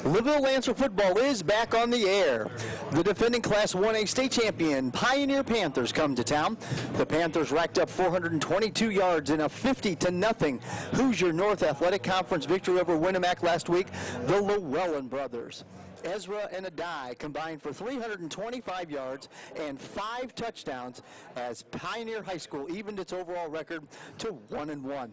LaVille Lancer football is back on the air. The defending Class 1A state champion Pioneer Panthers come to town. The Panthers racked up 422 yards in a 50-0 Hoosier North Athletic Conference victory over Winnemac last week. The Llewellyn brothers, Ezra and Adai, combined for 325 yards and 5 touchdowns as Pioneer High School evened its overall record to 1-1.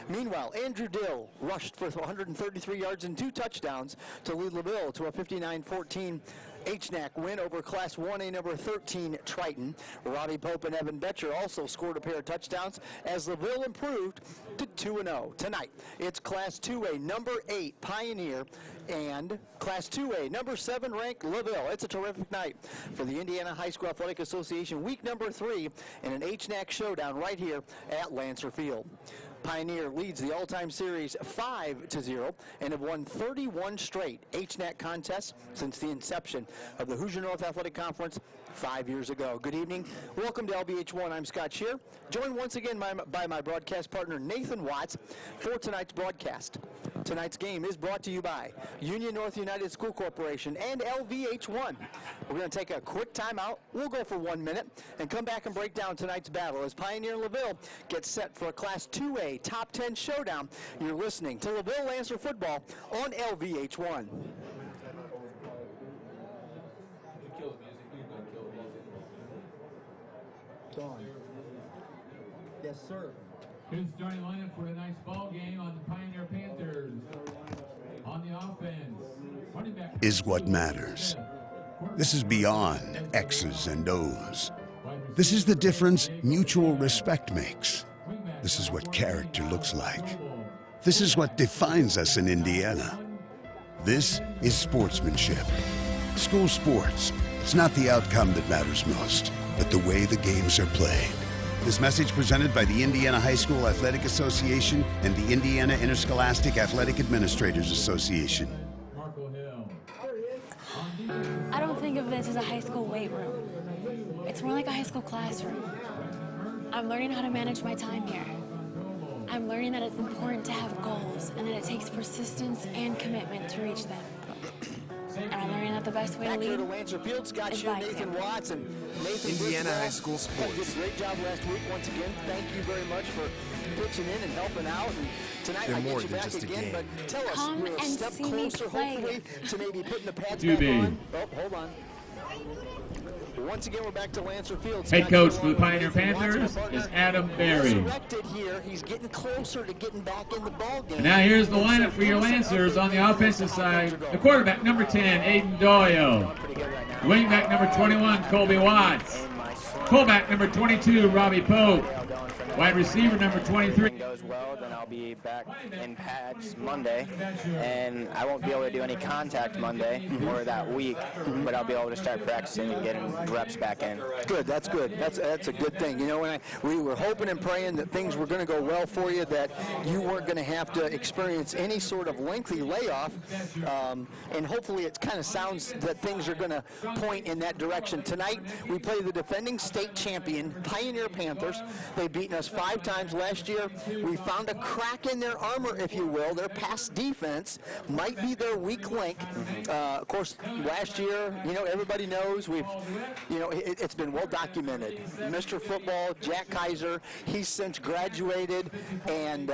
Meanwhile, Andrew Dill rushed for 133 yards and 2 touchdowns to lead LaVille to a 59-14 HNAC win over Class 1A number 13 Triton. Robbie Pope and Evan Betcher also scored a pair of touchdowns as LaVille improved to 2-0. Tonight, it's Class 2A number 8 Pioneer and Class 2A number 7 ranked LaVille. It's a terrific night for the Indiana High School Athletic Association week number 3 in an HNAC showdown right here at Lancer Field. Pioneer leads the all-time series 5-0 and have won 31 straight HNAC contests since the inception of the Hoosier North Athletic Conference 5 years ago. Good evening. Welcome to LBH1. I'm Scott Shear, joined once again by my broadcast partner Nathan Watts for tonight's broadcast. Tonight's game is brought to you by Union North United School Corporation and LVH1. We're going to take a quick timeout. We'll go for 1 minute and come back and break down tonight's battle as Pioneer and LaVille get set for a Class 2A Top 10 showdown. You're listening to LaVille Lancer football on LVH1. Yes, sir. Here's the starting lineup for tonight's ball game on the Pioneer Panthers. On the offense, running back is what matters. This is beyond X's and O's. This is the difference mutual respect makes. This is what character looks like. This is what defines us in Indiana. This is sportsmanship. School sports, it's not the outcome that matters most, but the way the games are played. This message presented by the Indiana High School Athletic Association and the Indiana Interscholastic Athletic Administrators Association. I don't think of this as a high school weight room. It's more like a high school classroom. I'm learning how to manage my time here. I'm learning that it's important to have goals and that it takes persistence and commitment to reach them. And I'm learning that the best way to lead to Lancer Field, Scott Shear, Nathan Watts, and Nathan Indiana High School Sports. Did a great job last week once again. Thank you very much for pitching in and helping out. And tonight They're I more get you than back just a again, game. but tell us, Come you're a and step see me closer, play. hopefully, to maybe putting the pads To back be. on. Oh, hold on. Once again, we're back to Lancer Field. head Scott coach Shear for the along Pioneer with Nathan Watts, Panthers our partner. is Adam Berry. Resurrected here. He's getting closer to getting back in the ball game. And now here's the lineup for your Lancers on the offensive side. The quarterback, number 10, Aiden Doyle. Wingback, number 21, Colby Watts. Fullback, number 22, Robbie Pope. Wide receiver, number 23. Goes well, then I'll be back in pads Monday, and I won't be able to do any contact Monday or that week, but I'll be able to start practicing and getting reps back in. Good, that's good. That's a good thing. You know, we were hoping and praying that things were going to go well for you, that you weren't going to have to experience any sort of lengthy layoff, and hopefully it kind of sounds that things are going to point in that direction. Tonight, we play the defending state champion, Pioneer Panthers. They've beaten us 5 times last year. We found a crack in their armor, if you will. Their pass defense might be their weak link. Of course, last year, you know, everybody knows it's been well documented. Mr. Football, Jack Kaiser, he's since graduated and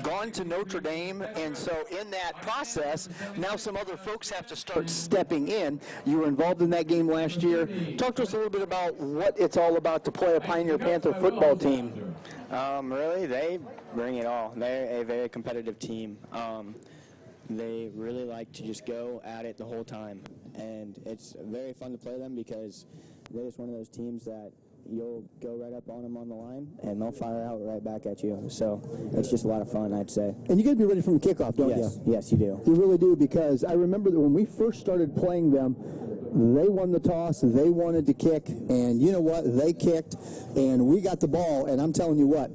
gone to Notre Dame. And so in that process, now some other folks have to start stepping in. You were involved in that game last year. Talk to us a little bit about what it's all about to play a Pioneer Panther football team. Really, they bring it all. They're a very competitive team. They really like to just go at it the whole time, and it's very fun to play them because they're just one of those teams that you'll go right up on them on the line, and they'll fire out right back at you. So it's just a lot of fun, I'd say. And you got to be ready from the kickoff, don't you? Yes, you do. You really do, because I remember that when we first started playing them, they won the toss, they wanted to kick, and you know what? They kicked, and we got the ball, and I'm telling you what,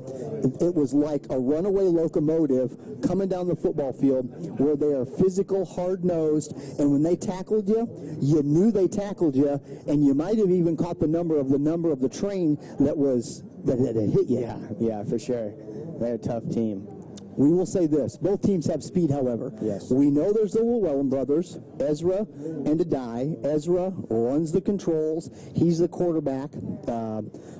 it was like a runaway locomotive coming down the football field where they are physical, hard-nosed, and when they tackled you, you knew they tackled you, and you might have even caught the number of the train that had hit you. Yeah, for sure. They're a tough team. We will say this. Both teams have speed, however. Yes. We know there's the Llewellyn brothers, Ezra and Adai. Ezra runs the controls. He's the quarterback.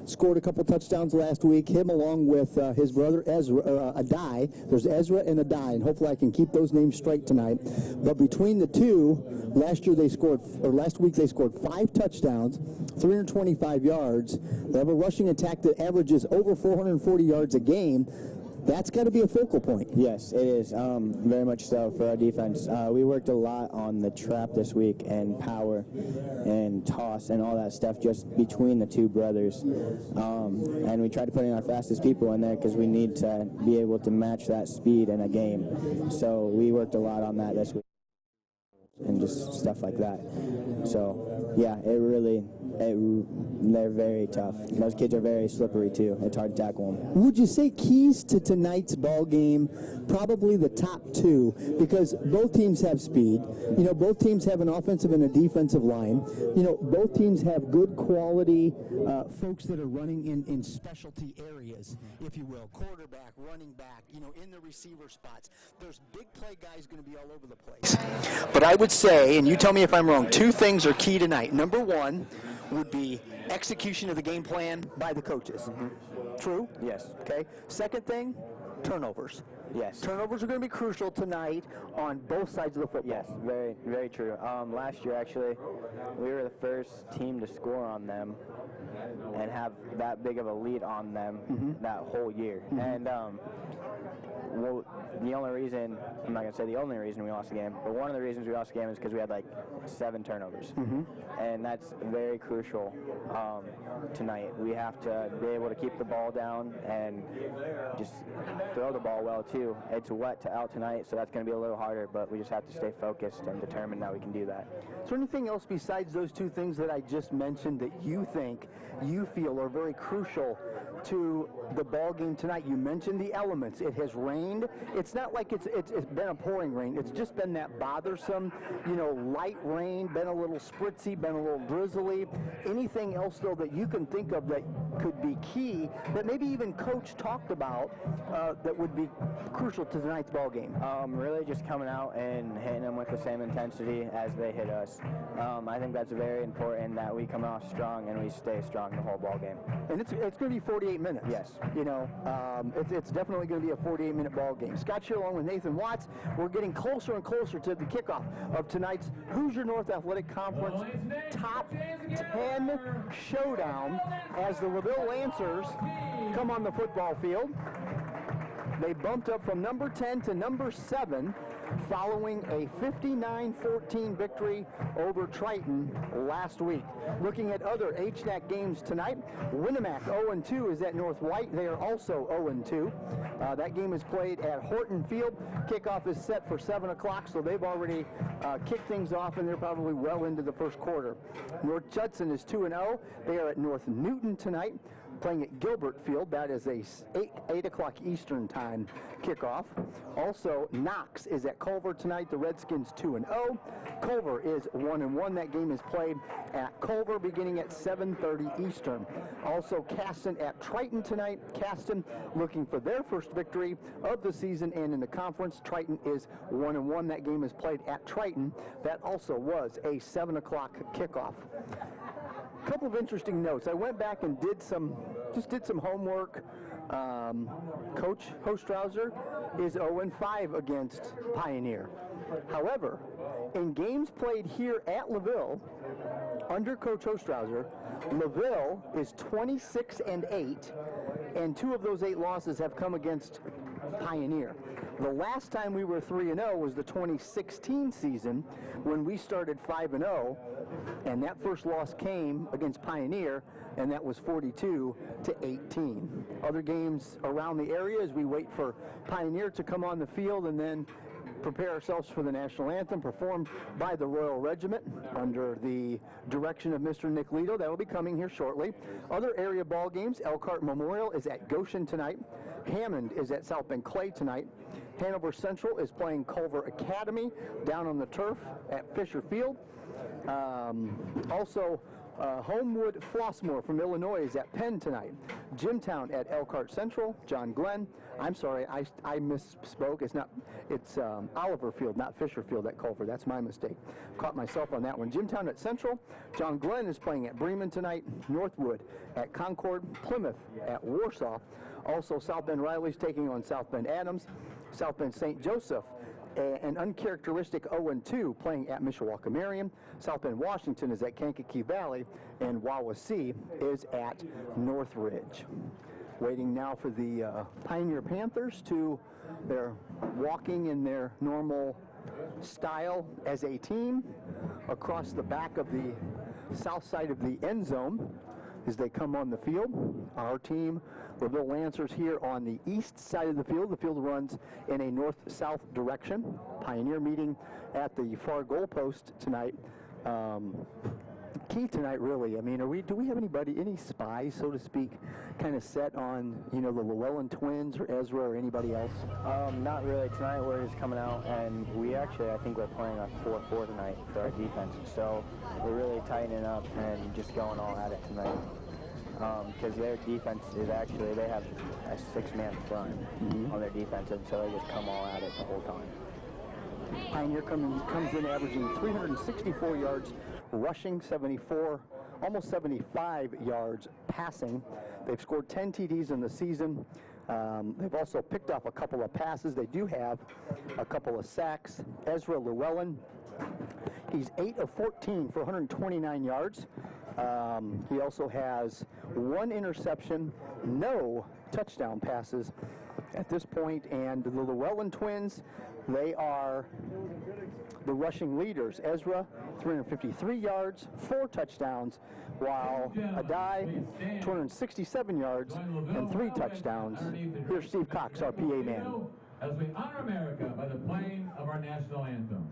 Scored a couple touchdowns last week. Him along with his brother Ezra, Adai. There's Ezra and Adai, and hopefully I can keep those names straight tonight. But between the two, last week they scored 5 touchdowns, 325 yards. They have a rushing attack that averages over 440 yards a game. That's got to be a focal point. Yes, it is, very much so for our defense. We worked a lot on the trap this week and power and toss and all that stuff just between the two brothers. And we tried to put in our fastest people in there because we need to be able to match that speed in a game. So we worked a lot on that this week and just stuff like that. So, yeah, they're very tough. Those kids are very slippery, too. It's hard to tackle them. Would you say keys to tonight's ball game, probably the top 2, because both teams have speed. You know, both teams have an offensive and a defensive line. You know, both teams have good quality folks that are running in specialty areas, if you will. Quarterback, running back, you know, in the receiver spots. There's big play guys going to be all over the place. But I would say, and you tell me if I'm wrong, 2 things are key tonight. Number 1 would be execution of the game plan by the coaches. True? Yes. Okay. Second thing, turnovers. Yes. Turnovers are going to be crucial tonight on both sides of the football. Yes, very, very true. Last year, actually, we were the first team to score on them and have that big of a lead on them that whole year. And well, the only reason, I'm not going to say the only reason we lost the game, but one of the reasons we lost the game is because we had like 7 turnovers. And that's very crucial tonight. We have to be able to keep the ball down and just throw the ball well too. It's wet out tonight, so that's going to be a little harder, but we just have to stay focused and determined that we can do that. Is there anything else besides those 2 things that I just mentioned that you think, you feel are very crucial to the ball game tonight? You mentioned the elements. It has rained. It's not like it's been a pouring rain. It's just been that bothersome, you know, light rain, been a little spritzy, been a little drizzly. Anything else, though, that you can think of that could be key, that maybe even Coach talked about that would be crucial to tonight's ball game? Really just coming out and hitting them with the same intensity as they hit us. I think that's very important that we come out strong and we stay strong the whole ball game. And it's going to be 48 minutes. Yes. You know, it's definitely going to be a 48-minute ball game. Scott Shear along with Nathan Watts. We're getting closer and closer to the kickoff of tonight's Hoosier North Athletic Conference Top 10 Showdown as the LaVille Lancers come on the football field. They bumped up from number 10 to number 7 following a 59-14 victory over Triton last week. Looking at other HNAC games tonight, Winnemac 0-2 is at North White. They are also 0-2. That game is played at Horton Field. Kickoff is set for 7 o'clock, so they've already kicked things off, and they're probably well into the first quarter. North Judson is 2-0. They are at North Newton tonight, playing at Gilbert Field. That is a 8 o'clock Eastern time kickoff. Also, Knox is at Culver tonight. The Redskins 2-0. Culver is 1-1. That game is played at Culver beginning at 7:30 Eastern. Also, Caston at Triton tonight. Caston looking for their first victory of the season and in the conference. Triton is 1-1. That game is played at Triton. That also was a 7 o'clock kickoff. Couple of interesting notes. I went back and did some homework. Coach Hostrauser is 0-5 against Pioneer. However, in games played here at LaVille, under Coach Hostrauser, LaVille is 26-8, and 2 of those 8 losses have come against Pioneer. The last time we were 3-0 was the 2016 season when we started 5-0, and that first loss came against Pioneer, and that was 42-18. Other games around the area as we wait for Pioneer to come on the field and then prepare ourselves for the national anthem performed by the Royal Regiment under the direction of Mr. Nick Lito. That will be coming here shortly. Other area ball games, Elkhart Memorial is at Goshen tonight. Hammond is at South Bend Clay tonight. Hanover Central is playing Culver Academy down on the turf at Fisher Field. Also, Homewood Flossmoor from Illinois is at Penn tonight. Jimtown at Elkhart Central. John Glenn. I'm sorry, I misspoke. It's Oliver Field, not Fisher Field at Culver. That's my mistake. Caught myself on that one. Jimtown at Central. John Glenn is playing at Bremen tonight. Northwood at Concord. Plymouth at Warsaw. Also, South Bend Riley's taking on South Bend Adams. South Bend St. Joseph, an uncharacteristic 0-2, playing at Mishawaka Marion. South Bend Washington is at Kankakee Valley, and Wawasee is at Northridge. Waiting now for the Pioneer Panthers they're walking in their normal style as a team across the back of the south side of the end zone as they come on the field. Our team, LaVille Lancers, here on the east side of the field. The field runs in a north-south direction. Pioneer meeting at the far goal post tonight. Key tonight, really. I mean, do we have any spies, so to speak, kind of set on, the Llewellyn twins or Ezra or anybody else? Not really. Tonight we're just coming out, and I think we're playing a 4-4 tonight for our defense. So we're really tightening up and just going all at it tonight. Because their defense is actually, they have a 6-man front on their defense, and so they just come all at it the whole time. Pioneer comes in averaging 364 yards rushing, 74, almost 75 yards passing. They've scored 10 TDs in the season. They've also picked off a couple of passes. They do have a couple of sacks. Ezra Llewellyn, he's 8 of 14 for 129 yards. He also has 1 interception, no touchdown passes at this point. And the Llewellyn twins, they are the rushing leaders. Ezra, 353 yards, 4 touchdowns, while Adai, 267 yards and 3 touchdowns. Here's Steve Cox, our PA man. As we honor America by the playing of our national anthem.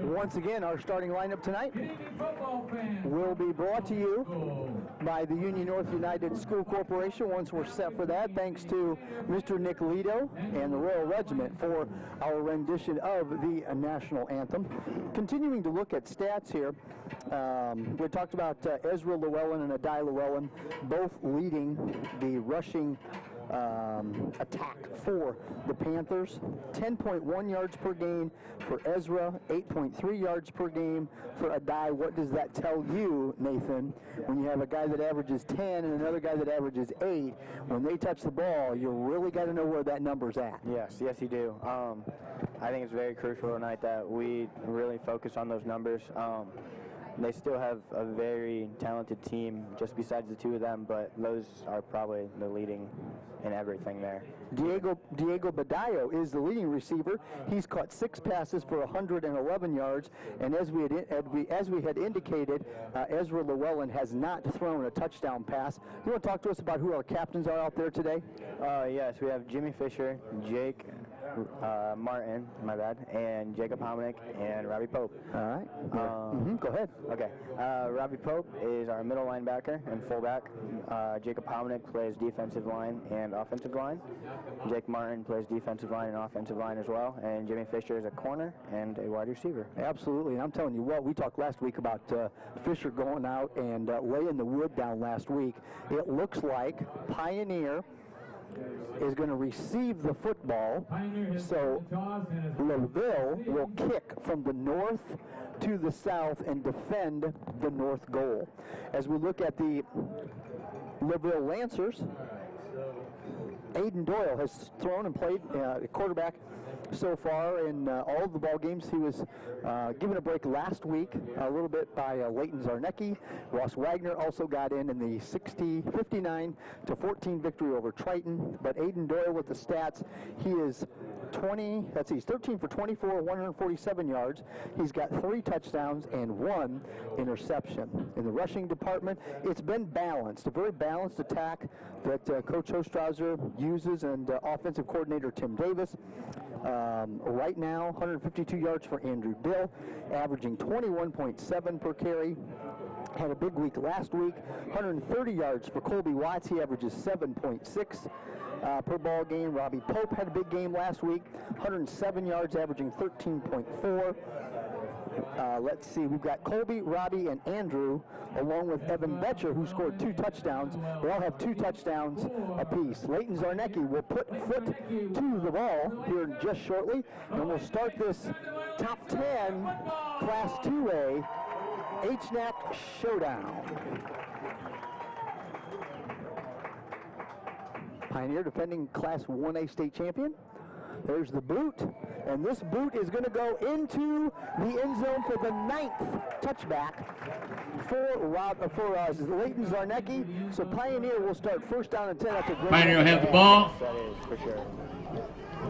Once again, our starting lineup tonight will be brought to you by the Union North United School Corporation. Once we're set for that, thanks to Mr. Nick Lito and the Royal Regiment for our rendition of the national anthem. Continuing to look at stats here, we talked about Ezra Llewellyn and Adai Llewellyn both leading the rushing attack for the Panthers. 10.1 yards per game for Ezra, 8.3 yards per game for Adai. What does that tell you, Nathan, when you have a guy that averages 10 and another guy that averages 8? When they touch the ball, you really got to know where that number's at. Yes, you do. I think it's very crucial tonight that we really focus on those numbers. They still have a very talented team just besides the 2 of them, but those are probably the leading in everything there. Diego Badillo is the leading receiver. He's caught 6 passes for 111 yards, and as we had indicated, Ezra Llewellyn has not thrown a touchdown pass. You want to talk to us about who our captains are out there today? Yes, we have Jimmy Fisher, Jake Martin, my bad, and Jacob Hominick and Robbie Pope. All right. Go ahead. Okay. Robbie Pope is our middle linebacker and fullback. Jacob Hominick plays defensive line and offensive line. Jake Martin plays defensive line and offensive line as well. And Jimmy Fisher is a corner and a wide receiver. Absolutely. And I'm telling you what, we talked last week about Fisher going out and laying the wood down last week. It looks like Pioneer is going to receive the football, so LaVille will kick from the north to the south and defend the north goal. As we look at the LaVille Lancers, Aiden Doyle has thrown and played quarterback so far in all of the ball games. He was given a break last week a little bit by Leighton Zarnecki. Ross Wagner also got in the 59-14 victory over Triton. But Aiden Doyle with the stats, he is 13 for 24, 147 yards. He's got 3 touchdowns and 1 interception. In the rushing department, it's been balanced, a very balanced attack that Coach Hostrauser uses, and offensive coordinator Tim Davis. Right now, 152 yards for Andrew Bill, averaging 21.7 per carry. Had a big week last week. 130 yards for Colby Watts. He averages 7.6 per ball game. Robbie Pope had a big game last week. 107 yards, averaging 13.4. Let's see, we've got Colby, Robbie, and Andrew, along with Evan Betcher, who scored 2 touchdowns. They all have 2 touchdowns apiece. Leighton Zarnecki will put foot to the ball here just shortly, and we'll start this top 10 Class 2A HNAC Showdown. Pioneer defending Class 1A state champion. There's the boot, and this boot is going to go into the end zone for the 9th touchback for Leighton Zarnecki. So Pioneer will start first down and 10 after Pioneer will have the ball. That is, for sure.